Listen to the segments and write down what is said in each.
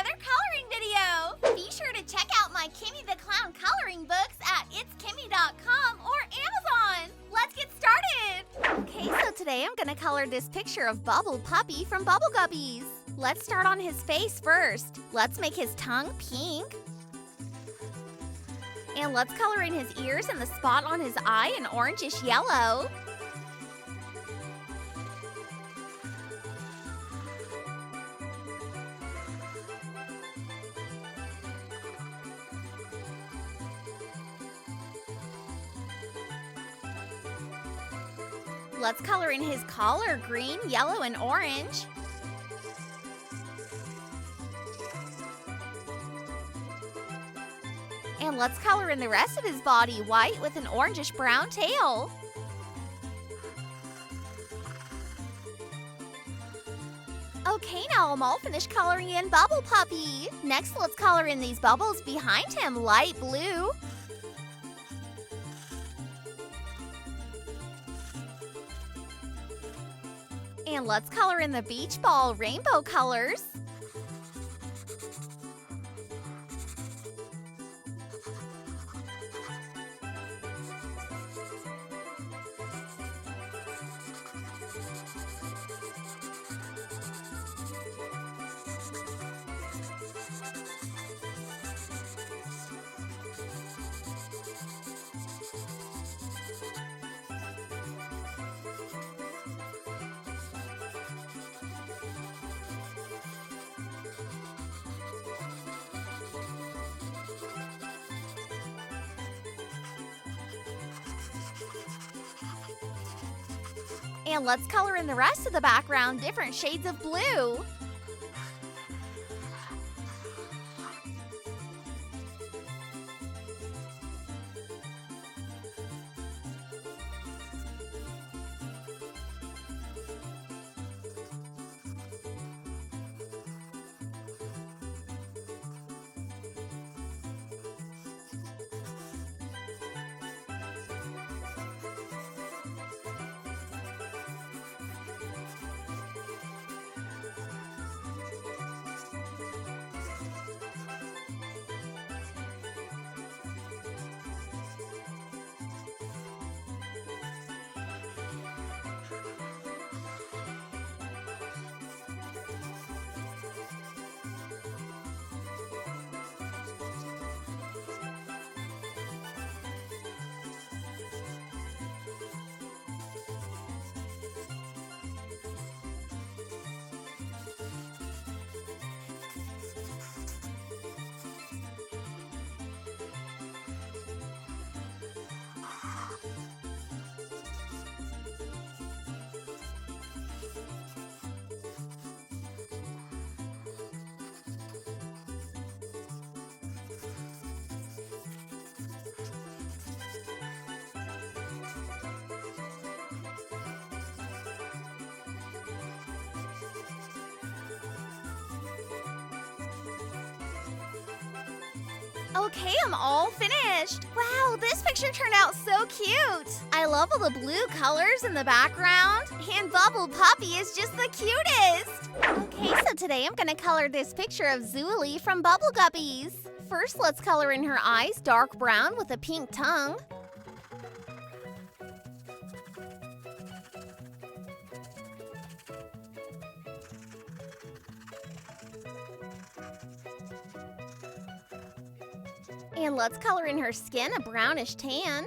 another coloring video. Be sure to check out my Kimmi the Clown coloring books at itskimmi.com or Amazon. Let's get started. Okay, so today I'm gonna color this picture of Bubble Puppy from Bubble Guppies. Let's start on his face first. Let's make his tongue pink. And let's color in his ears and the spot on his eye an orangish yellow. Let's color in his collar green, yellow, and orange. And let's color in the rest of his body white with an orangish brown tail. Okay, now I'm all finished coloring in Bubble Puppy. Next, let's color in these bubbles behind him light blue. And let's color in the beach ball rainbow colors. And let's color in the rest of the background different shades of blue. Okay, I'm all finished. Wow, this picture turned out so cute. I love all the blue colors in the background. And Bubble Puppy is just the cutest. Okay, so today I'm gonna color this picture of Zulie from Bubble Guppies. First, let's color in her eyes dark brown with a pink tongue. And let's color in her skin a brownish tan.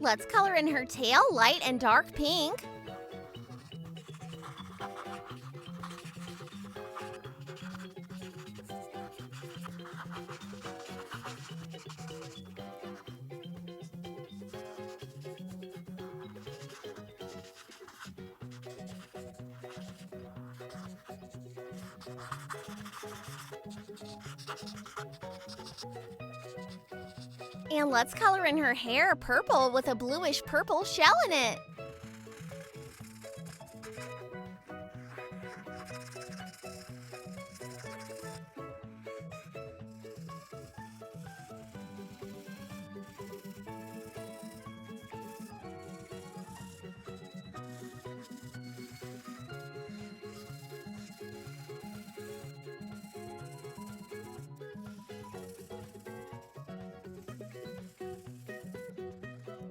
Let's color in her tail light and dark pink. And let's color in her hair purple with a bluish purple shell in it.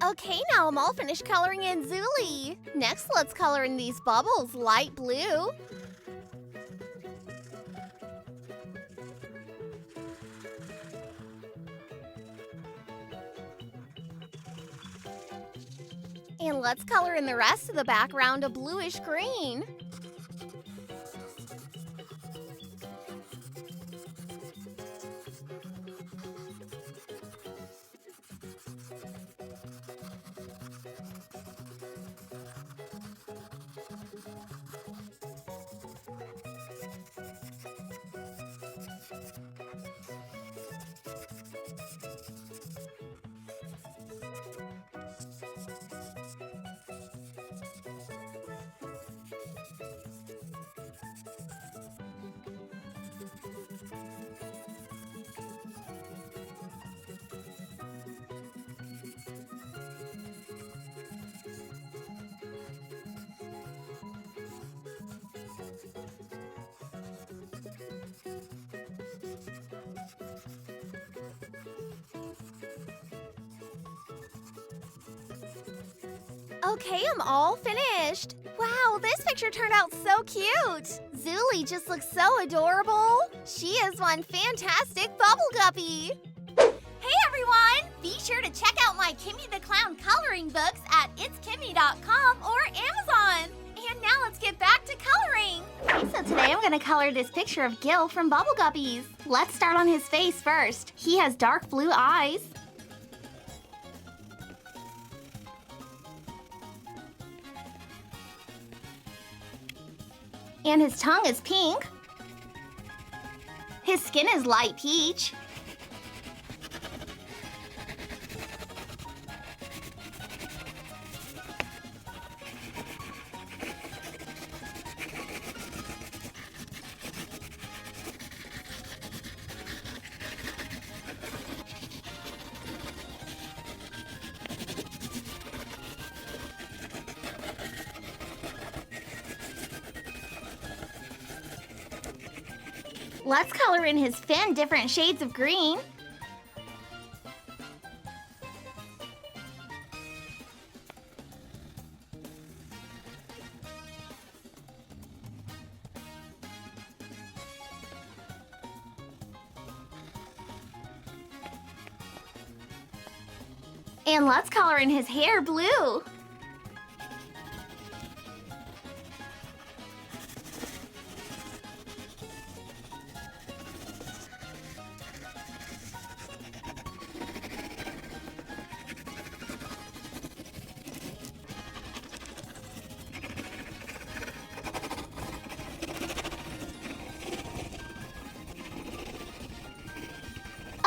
Okay, now I'm all finished coloring in Zulie. Next, let's color in these bubbles light blue. And let's color in the rest of the background a bluish green. Okay, I'm all finished. Wow, this picture turned out so cute. Zulie just looks so adorable. She is one fantastic bubble guppy. Hey everyone! Be sure to check out my Kimmi the Clown coloring books at itskimmi.com or Amazon. And now let's get back to coloring. Okay, so today I'm going to color this picture of Gil from Bubble Guppies. Let's start on his face first. He has dark blue eyes. And his tongue is pink. His skin is light peach. Let's color in his fin different shades of green. And let's color in his hair blue.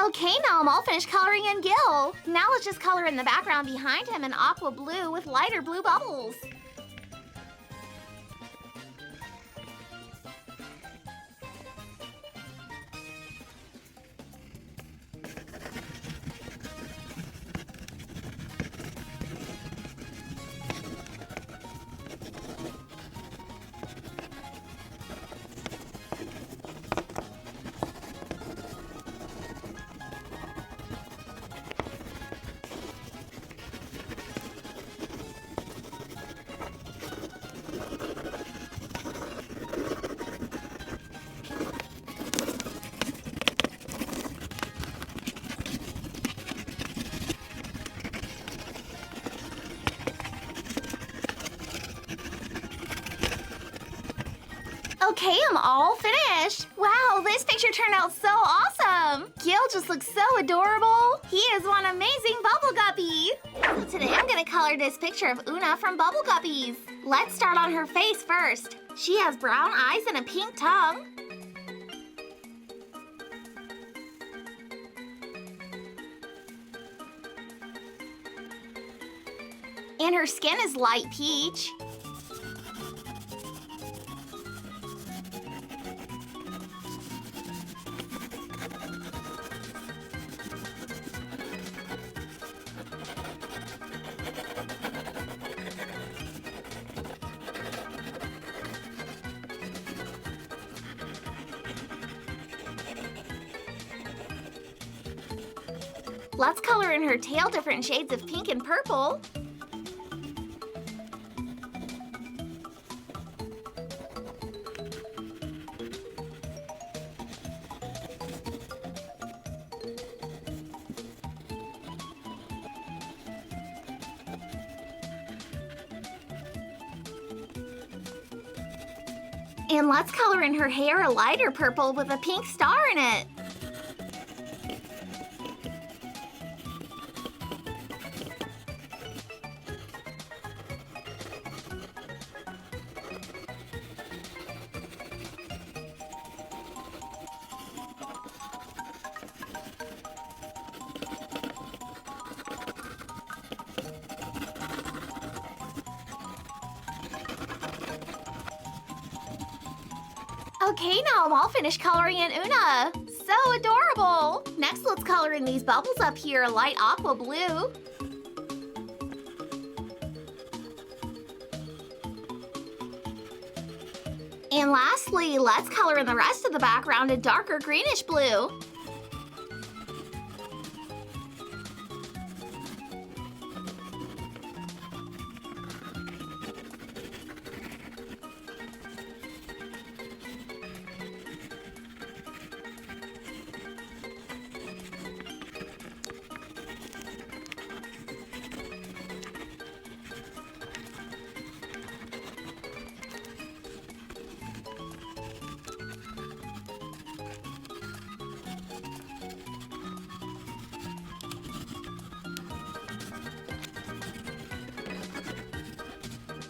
Okay, now I'm all finished coloring in Gil. Now let's just color in the background behind him in aqua blue with lighter blue bubbles. Okay, I'm all finished. Wow, this picture turned out so awesome. Gil just looks so adorable. He is one amazing bubble guppy. So today I'm gonna color this picture of Oona from Bubble Guppies. Let's start on her face first. She has brown eyes and a pink tongue. And her skin is light peach. Let's color in her tail different shades of pink and purple. And let's color in her hair a lighter purple with a pink star in it. Okay, now I'm all finished coloring in Oona. So adorable! Next, let's color in these bubbles up here a light aqua blue. And lastly, let's color in the rest of the background a darker greenish blue.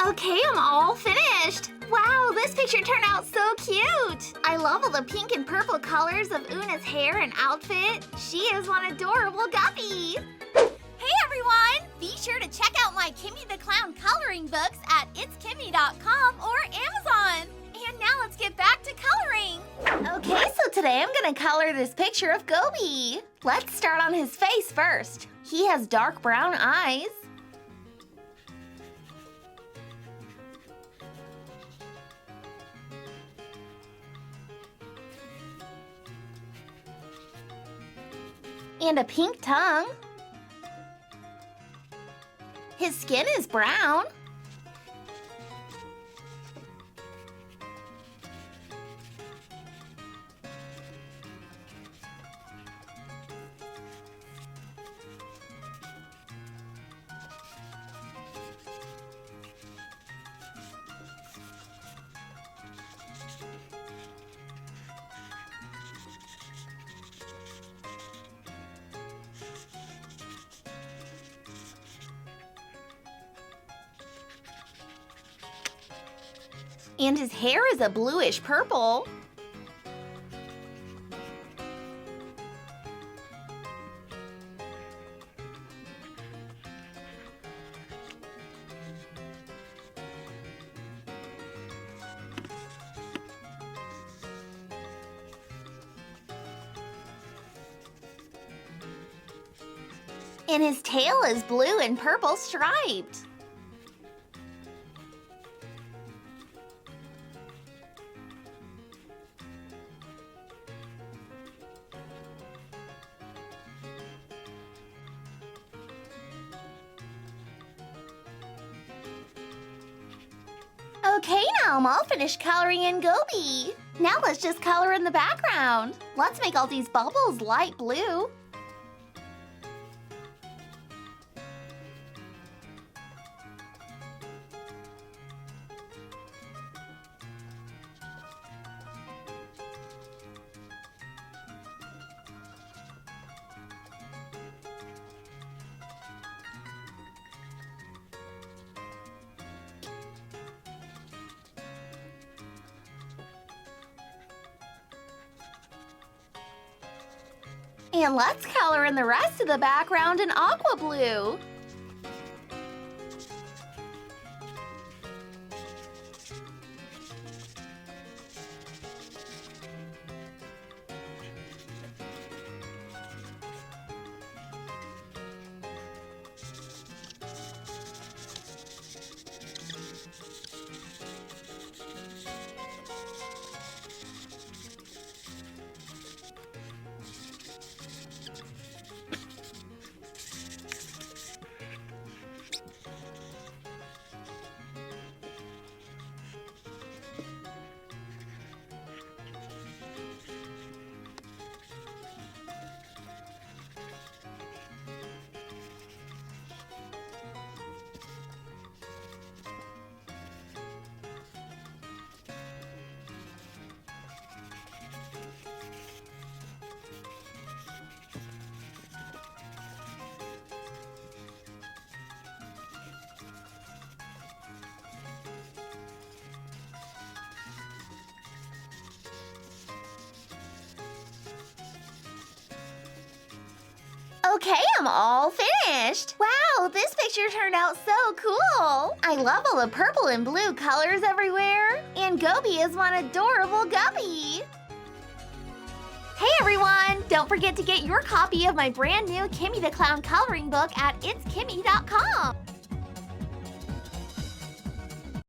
Okay, I'm all finished! Wow, this picture turned out so cute! I love all the pink and purple colors of Oona's hair and outfit. She is one adorable guppy! Hey everyone! Be sure to check out my Kimmi the Clown coloring books at itskimmi.com or Amazon! And now let's get back to coloring! Okay, so today I'm gonna color this picture of Goby. Let's start on his face first. He has dark brown eyes. And a pink tongue. His skin is brown. And his hair is a bluish purple. And his tail is blue and purple striped. Okay, now I'm all finished coloring in Goby. Now let's just color in the background. Let's make all these bubbles light blue. And let's color in the rest of the background in aqua blue. Okay, I'm all finished. Wow, this picture turned out so cool. I love all the purple and blue colors everywhere. And Goby is one adorable guppy. Hey everyone! Don't forget to get your copy of my brand new Kimmi the Clown coloring book at itskimmi.com.